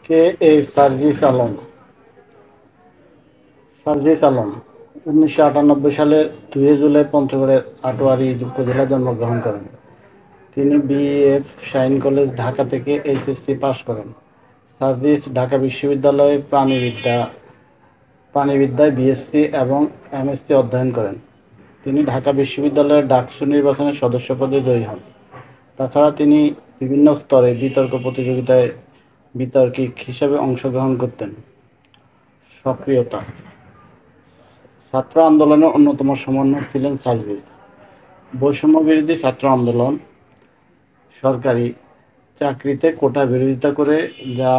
কে এই সার্জিস আলম? সার্জিস আলম 1998 সালের 2 জুলাই পঞ্চগড়ের আটোয়ারী উপজেলায় জন্মগ্রহণ করেন। তিনি বিএফ শাহীন কলেজ, ঢাকা থেকে এইচএসসি পাস করেন। সার্জিস ঢাকা বিশ্ববিদ্যালয়ে প্রাণিবিদ্যায় বিএসসি এবং এমএসসি অধ্যয়ন করেন। তিনি ঢাকা বিশ্ববিদ্যালয়ের ডাকসু নির্বাচনে সদস্য পদে জয়ী হন। তাছাড়া তিনি বিভিন্ন স্তরে বিতর্ক প্রতিযোগিতায় বিতর্কিক হিসেবে অংশগ্রহণ করতেন। সক্রিয়তা: ছাত্র আন্দোলনের অন্যতম সমন্বয়ক ছিলেন সার্জিস। বৈষম্যবিরোধী ছাত্র আন্দোলন, সরকারি চাকরিতে কোটা বিরোধিতা করে, যা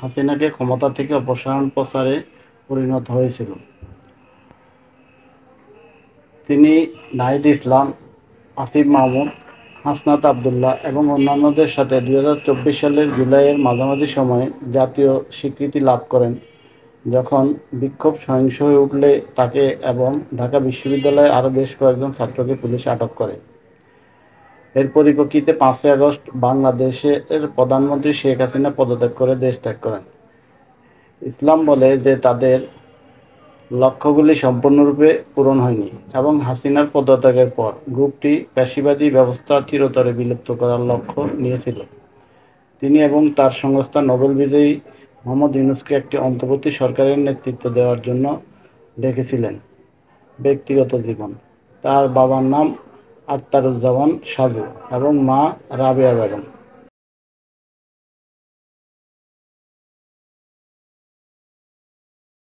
হাসিনাকে ক্ষমতা থেকে অপসারণ প্রচারে পরিণত হয়েছিল। তিনি নাহিদ ইসলাম, আসিফ মাহমুদ, হাসনাত আবদুল্লাহ এবং অন্যান্যদের সাথে 2024 সালের জুলাইয়ের মাঝামাঝি সময়ে জাতীয় স্বীকৃতি লাভ করেন, যখন বিক্ষোভ সহিংস হয়ে উঠলে তাকে এবং ঢাকা বিশ্ববিদ্যালয়ের আরও বেশ কয়েকজন ছাত্রকে পুলিশ আটক করে। এর পরিপ্রেক্ষিতে 5ই আগস্ট বাংলাদেশের প্রধানমন্ত্রী শেখ হাসিনা পদত্যাগ করে দেশ ত্যাগ করেন। ইসলাম বলে যে তাদের লক্ষ্যগুলি সম্পূর্ণরূপে পূরণ হয়নি এবং হাসিনার পদত্যাগের পর গ্রুপটি ফ্যাসিবাদী ব্যবস্থা চিরতরে বিলুপ্ত করার লক্ষ্য নিয়েছিল। তিনি এবং তার সংস্থা নোবেল বিজয়ী মোহাম্মদ ইউনূসকে একটি অন্তর্বর্তী সরকারের নেতৃত্ব দেওয়ার জন্য ডেকেছিলেন। ব্যক্তিগত জীবন: তার বাবার নাম আখতারুজ্জামান সাজু এবং মা রাবেয়া বেগম।